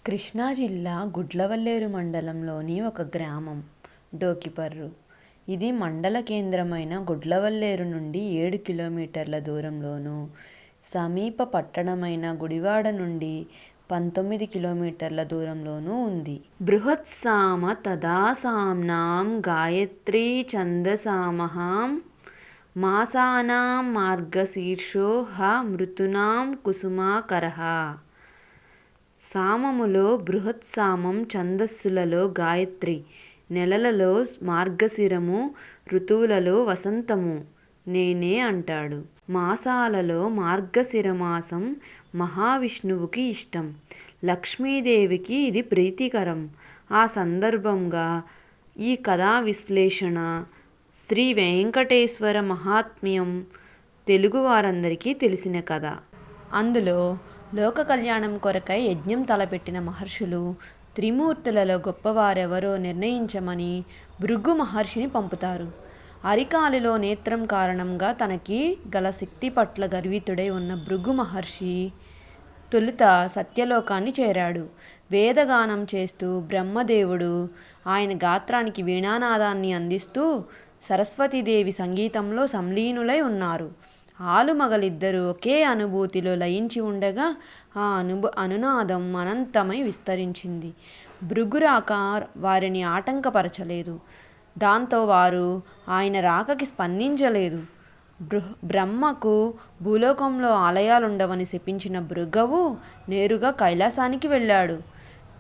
కృష్ణా జిల్లా గుడ్లవల్లేరు మండలంలోని ఒక గ్రామం డోకిపర్రు. ఇది మండల కేంద్రమైన గుడ్లవల్లేరు నుండి 7 కిలోమీటర్ల దూరంలోనూ, సమీప పట్టణమైన గుడివాడ నుండి 19 కిలోమీటర్ల దూరంలోనూ ఉంది. బృహత్సామ తదాసామ్నాం గాయత్రీ ఛందసామహాం మాసానాం మార్గశీర్షో హ మృతూనాం కుసుమాకరః. సామములో బృహత్సామం, ఛందస్సులలో గాయత్రి, నెలలలో మార్గశిరము, ఋతువులలో వసంతము నేనే అంటాడు. మాసాలలో మార్గశిరమాసం మహావిష్ణువుకి ఇష్టం, లక్ష్మీదేవికి ఇది ప్రీతికరం. ఆ సందర్భంగా ఈ కథా విశ్లేషణ. శ్రీ వెంకటేశ్వర మహాత్మ్యం తెలుగు వారందరికీ తెలిసిన కథ. అందులో లోక కళ్యాణం కొరకై యజ్ఞం తలపెట్టిన మహర్షులు త్రిమూర్తులలో గొప్పవారెవరో నిర్ణయించమని భృగు మహర్షిని పంపుతారు. అరికాలిలో నేత్రం కారణంగా తనకి గల శక్తి పట్ల గర్వితుడై ఉన్న భృగు మహర్షి తొలుత సత్యలోకాన్ని చేరాడు. వేదగానం చేస్తూ బ్రహ్మదేవుడు ఆయన గాత్రానికి వీణానాదాన్ని అందిస్తూ సరస్వతీదేవి సంగీతంలో సంలీనులై ఉన్నారు. ఆలుమగలిద్దరూ ఒకే అనుభూతిలో లయించి ఉండగా ఆ అనునాదం అనంతమై విస్తరించింది. భృగురాక వారిని ఆటంకపరచలేదు. దాంతో వారు ఆయన రాకకి స్పందించలేదు. బ్రహ్మకు భూలోకంలో ఆలయాలుండవని శపించిన భృగవు నేరుగా కైలాసానికి వెళ్ళాడు.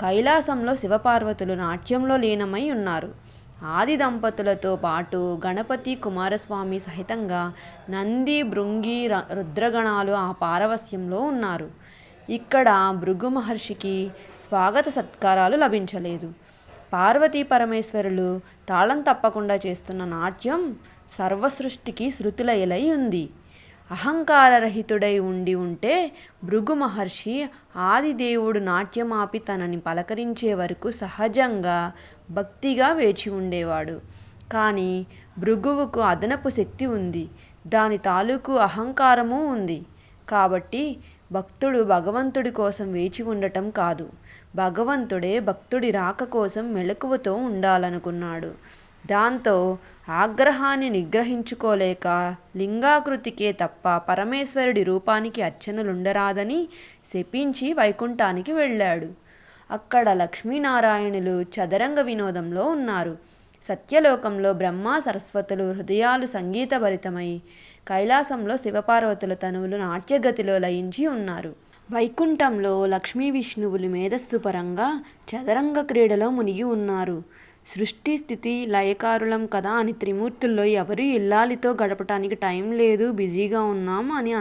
కైలాసంలో శివపార్వతులు నాట్యంలో లీనమై ఉన్నారు. ఆది దంపతులతో పాటు గణపతి, కుమారస్వామి సహితంగా నంది, భృంగి, రుద్రగణాలు ఆ పారవస్యంలో ఉన్నారు. ఇక్కడ భృగు మహర్షికి స్వాగత సత్కారాలు లభించలేదు. పార్వతీ పరమేశ్వరులు తాళం తప్పకుండా చేస్తున్న నాట్యం సర్వసృష్టికి శృతిలయలై ఉంది. అహంకారరహితుడై ఉంటే భృగు మహర్షి ఆదిదేవుడు నాట్యమాపి తనని పలకరించే వరకు సహజంగా భక్తిగా వేచి ఉండేవాడు. కానీ భృగువుకు అదనపు శక్తి ఉంది, దాని తాలూకు అహంకారమూ ఉంది. కాబట్టి భక్తుడు భగవంతుడి కోసం వేచి ఉండటం కాదు, భగవంతుడే భక్తుడి రాక కోసం మెలకువతో ఉండాలనుకున్నాడు. దాంతో ఆగ్రహాన్ని నిగ్రహించుకోలేక లింగాకృతికే తప్ప పరమేశ్వరుడి రూపానికి అర్చనలుండరాదని శపించి వైకుంఠానికి వెళ్ళాడు. అక్కడ లక్ష్మీనారాయణులు చదరంగ వినోదంలో ఉన్నారు. సత్యలోకంలో బ్రహ్మ, సరస్వతులు హృదయాలు సంగీతభరితమై, కైలాసంలో శివపార్వతుల తనువులు నాట్యగతిలో లయించి ఉన్నారు. వైకుంఠంలో లక్ష్మీ విష్ణువులు మేధస్సు పరంగా చదరంగ క్రీడలో మునిగి ఉన్నారు. సృష్టి స్థితి లయకారులం కదా అని త్రిమూర్తుల్లో ఎవరూ ఇల్లాలితో గడపటానికి టైం లేదు, బిజీగా ఉన్నాం అని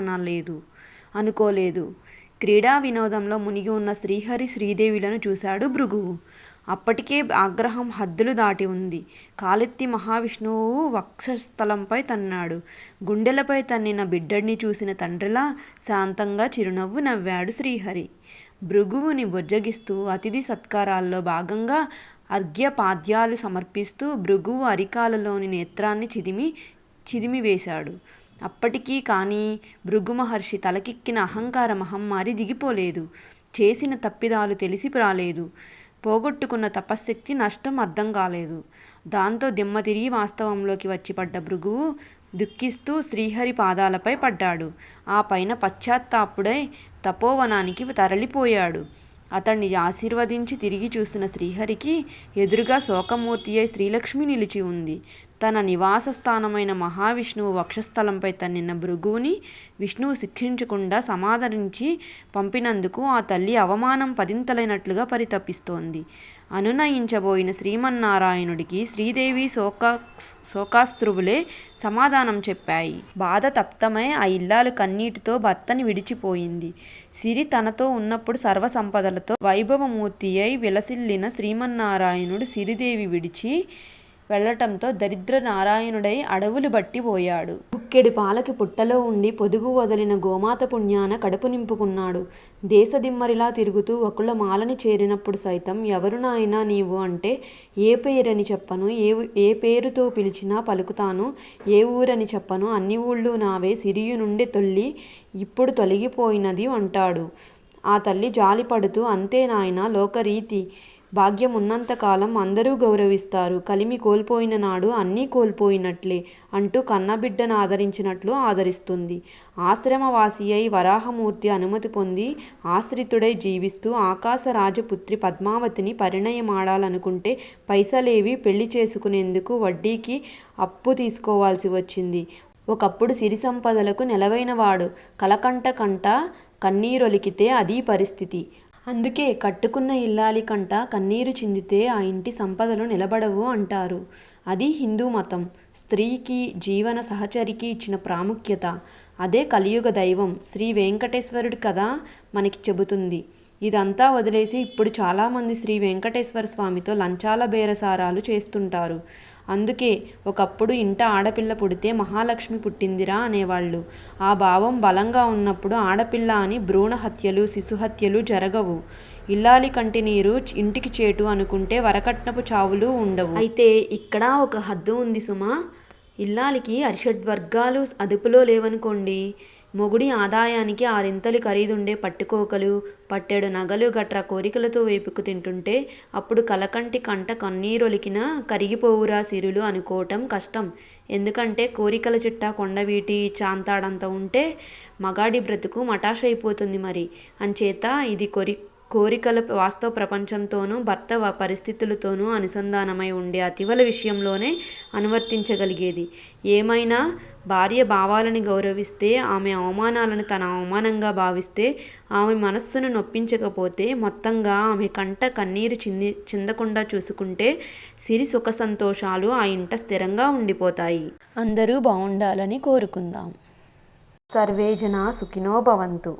అనుకోలేదు. క్రీడా వినోదంలో మునిగి ఉన్న శ్రీహరి, శ్రీదేవిలను చూశాడు భృగువు. అప్పటికే ఆగ్రహం హద్దులు దాటి ఉంది. కాలెత్తి మహావిష్ణువు వక్షస్థలంపై తన్నాడు. గుండెలపై తన్నిన బిడ్డడిని చూసిన తండ్రిలా శాంతంగా చిరునవ్వు నవ్వాడు శ్రీహరి. భృగువుని బుజ్జగిస్తూ అతిథి సత్కారాల్లో భాగంగా అర్ఘ్యపాద్యాలు సమర్పిస్తూ భృగువు అరికాలలోని నేత్రాన్ని చిదిమివేశాడు. అప్పటికీ కానీ భృగు మహర్షి తలకెక్కిన అహంకార మహమ్మారి దిగిపోలేదు. చేసిన తప్పిదాలు తెలిసి రాలేదు. పోగొట్టుకున్న తపశ్శక్తి నష్టం అర్థం కాలేదు. దాంతో దిమ్మ తిరిగి వాస్తవంలోకి వచ్చి పడ్డ భృగువు దుఃఖిస్తూ శ్రీహరి పాదాలపై పడ్డాడు. ఆ పైన పశ్చాత్తాపుడై తపోవనానికి తరలిపోయాడు. అతన్ని ఆశీర్వదించి తిరిగి చూసిన శ్రీహరికి ఎదురుగా శోకమూర్తి అయి శ్రీలక్ష్మి నిలిచి ఉంది. తన నివాస స్థానమైన మహావిష్ణువు వక్షస్థలంపై తన్నిన భృగువుని విష్ణువు శిక్షించకుండా సమాదరించి పంపినందుకు ఆ తల్లి అవమానం పదింతలైనట్లుగా పరితపిస్తోంది. అనునయించబోయిన శ్రీమన్నారాయణుడికి శ్రీదేవి శోకాశ్రువులే సమాధానం చెప్పాయి. బాధ తప్తమై ఆ ఇల్లాలు కన్నీటితో భర్తని విడిచిపోయింది. సిరి తనతో ఉన్నప్పుడు సర్వసంపదలతో వైభవమూర్తి అయి విలసిల్లిన శ్రీమన్నారాయణుడు సిరిదేవి విడిచి వెళ్లటంతో దరిద్ర నారాయణుడై అడవులు బట్టి పోయాడు. గుక్కెడి పాలకి పుట్టలో ఉండి పొదుగు వదిలిన గోమాత పుణ్యాన కడుపు నింపుకున్నాడు. దేశదిమ్మరిలా తిరుగుతూ ఒకళ్ళ మాలని చేరినప్పుడు సైతం ఎవరు నాయనా నీవు అంటే ఏ పేరని చెప్పను, ఏ పేరుతో పిలిచినా పలుకుతాను, ఏ ఊరని చెప్పను, అన్ని ఊళ్ళు నావే, సిరియు నుండి తొల్లి ఇప్పుడు తొలగిపోయినది అంటాడు. ఆ తల్లి జాలిపడుతూ, అంతే నాయనా, లోకరీతి. భాగ్యం ఉన్నంతకాలం అందరూ గౌరవిస్తారు. కలిమి కోల్పోయిన నాడు అన్నీ కోల్పోయినట్లే అంటూ కన్నబిడ్డను ఆదరించినట్లు ఆదరిస్తుంది. ఆశ్రమవాసి అయి వరాహమూర్తి అనుమతి పొంది ఆశ్రితుడై జీవిస్తూ ఆకాశరాజపుత్రి పద్మావతిని పరిణయమాడాలనుకుంటే పైసలేవి పెళ్లి చేసుకునేందుకు వడ్డీకి అప్పు తీసుకోవాల్సి వచ్చింది. ఒకప్పుడు సిరి సంపదలకు నెలవైనవాడు కలకంట కంట కన్నీరొలికితే అదీ పరిస్థితి. అందుకే కట్టుకున్న ఇల్లాలి కంట కన్నీరు చిందితే ఆ ఇంటి సంపదలు నిలబడవు అంటారు. అది హిందూ మతం స్త్రీకి, జీవన సహచరికి ఇచ్చిన ప్రాముఖ్యత. అదే కలియుగ దైవం శ్రీ వెంకటేశ్వరుడి కథ మనకి చెబుతుంది. ఇదంతా వదిలేసి ఇప్పుడు చాలామంది శ్రీ వెంకటేశ్వర స్వామితో లంచాల బేరసారాలు చేస్తుంటారు. అందుకే ఒకప్పుడు ఇంట ఆడపిల్ల పుడితే మహాలక్ష్మి పుట్టిందిరా అనేవాళ్ళు. ఆ భావం బలంగా ఉన్నప్పుడు ఆడపిల్ల అని భ్రూణ హత్యలు, శిశుహత్యలు జరగవు. ఇల్లాలి కంటి నీరు ఇంటికి చేటు అనుకుంటే వరకట్నపు చావులు ఉండవు. అయితే ఇక్కడ ఒక హద్దు ఉంది సుమా. ఇల్లాలికి అరిషడ్వర్గాలు అదుపులో లేవనుకోండి, మొగుడి ఆదాయానికి 6 ఖరీదుండే పట్టుకోకలు, పట్టెడు నగలు గట్రా కోరికలతో వేపుకు తింటుంటే అప్పుడు కలకంటి కంట కన్నీరొలికినా కరిగిపోవురా సిరులు అనుకోవటం కష్టం. ఎందుకంటే కోరికల చిట్టా కొండవీటి చాంతాడంత ఉంటే మగాడి బ్రతుకు మటాషైపోతుంది మరి. అంచేత ఇది కోరికల వాస్తవ ప్రపంచంతోనూ భర్త పరిస్థితులతోనూ అనుసంధానమై ఉండే అతివల విషయంలోనే అనువర్తించగలిగేది. ఏమైనా భార్య భావాలని గౌరవిస్తే, ఆమె అవమానాలను తన అవమానంగా భావిస్తే, ఆమె మనస్సును నొప్పించకపోతే, మొత్తంగా ఆమె కంట కన్నీరు చిందకుండా చూసుకుంటే సిరి సుఖ సంతోషాలు ఆ ఇంట స్థిరంగా ఉండిపోతాయి. అందరూ బావుండాలని కోరుకుందాం. సర్వే జనా సుఖినో భవంతు.